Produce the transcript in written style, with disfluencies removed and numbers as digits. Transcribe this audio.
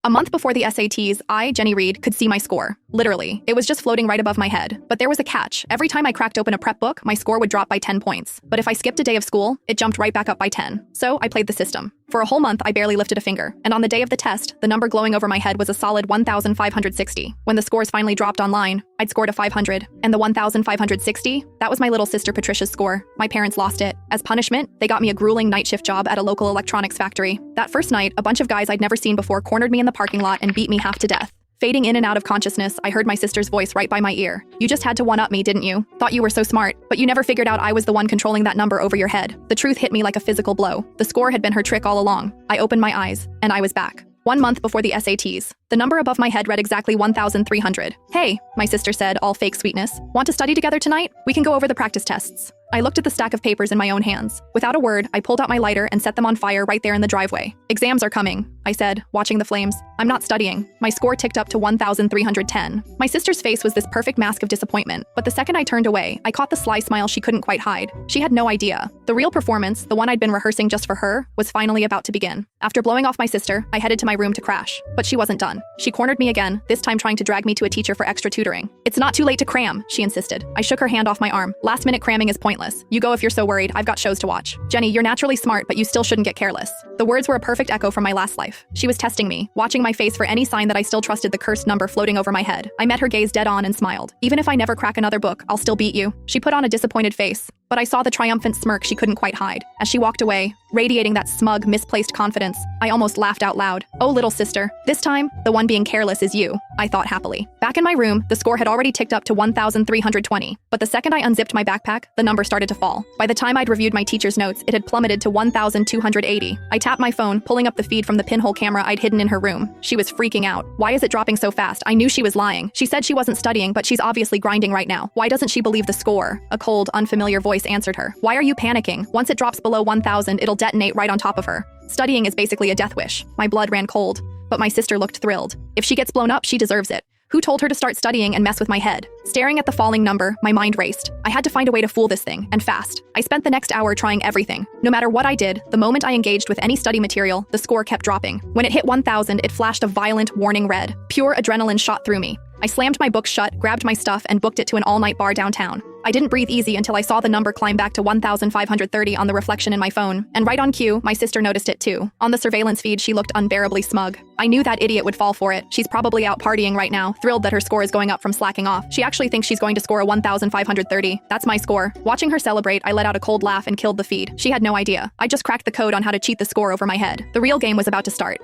A month before the SATs, I, Jenny Reed, could see my score. Literally. It was just floating right above my head. But there was a catch. Every time I cracked open a prep book, my score would drop by 10 points. But if I skipped a day of school, it jumped right back up by 10. So I played the system. For a whole month, I barely lifted a finger. And on the day of the test, the number glowing over my head was a solid 1,560. When the scores finally dropped online, I'd scored a 500. And the 1,560? That was my little sister Patricia's score. My parents lost it. As punishment, they got me a grueling night shift job at a local electronics factory. That first night, a bunch of guys I'd never seen before cornered me in the parking lot and beat me half to death. Fading in and out of consciousness, I heard my sister's voice right by my ear. "You just had to one-up me, didn't you? Thought you were so smart, but you never figured out I was the one controlling that number over your head." The truth hit me like a physical blow. The score had been her trick all along. I opened my eyes, and I was back. 1 month before the SATs. The number above my head read exactly 1,300. "Hey," my sister said, all fake sweetness. "Want to study together tonight? We can go over the practice tests." I looked at the stack of papers in my own hands. Without a word, I pulled out my lighter and set them on fire right there in the driveway. "Exams are coming," I said, watching the flames. "I'm not studying." My score ticked up to 1,310. My sister's face was this perfect mask of disappointment, but the second I turned away, I caught the sly smile she couldn't quite hide. She had no idea. The real performance, the one I'd been rehearsing just for her, was finally about to begin. After blowing off my sister, I headed to my room to crash. But she wasn't done. She cornered me again, this time trying to drag me to a teacher for extra tutoring. "It's not too late to cram," she insisted. I shook her hand off my arm. "Last-minute cramming is pointless. You go if you're so worried. I've got shows to watch." "Jenny, you're naturally smart, but you still shouldn't get careless." The words were a perfect echo from my last life. She was testing me, watching my face for any sign that I still trusted the cursed number floating over my head. I met her gaze dead on and smiled. "Even if I never crack another book, I'll still beat you." She put on a disappointed face, but I saw the triumphant smirk she couldn't quite hide. As she walked away, radiating that smug, misplaced confidence, I almost laughed out loud. "Oh, little sister, this time, the one being careless is you," I thought happily. Back in my room, the score had already ticked up to 1,320, but the second I unzipped my backpack, the number started to fall. By the time I'd reviewed my teacher's notes, it had plummeted to 1,280. I tapped my phone, pulling up the feed from the pinhole camera I'd hidden in her room. She was freaking out. "Why is it dropping so fast?" I knew she was lying. She said she wasn't studying, but she's obviously grinding right now. "Why doesn't she believe the score?" A cold, unfamiliar voice answered her. "Why are you panicking? Once it drops below 1,000, it'll detonate right on top of her. Studying is basically a death wish." My blood ran cold, but my sister looked thrilled. "If she gets blown up, she deserves it. Who told her to start studying and mess with my head?" Staring at the falling number, my mind raced. I had to find a way to fool this thing, and fast. I spent the next hour trying everything. No matter what I did, the moment I engaged with any study material, the score kept dropping. When it hit 1,000, it flashed a violent, warning red. Pure adrenaline shot through me. I slammed my books shut, grabbed my stuff, and booked it to an all-night bar downtown. I didn't breathe easy until I saw the number climb back to 1,530 on the reflection in my phone. And right on cue, my sister noticed it too. On the surveillance feed, she looked unbearably smug. I knew that idiot would fall for it. She's probably out partying right now, thrilled that her score is going up from slacking off. She actually thinks she's going to score a 1,530. That's my score. Watching her celebrate, I let out a cold laugh and killed the feed. She had no idea. I just cracked the code on how to cheat the score over my head. The real game was about to start.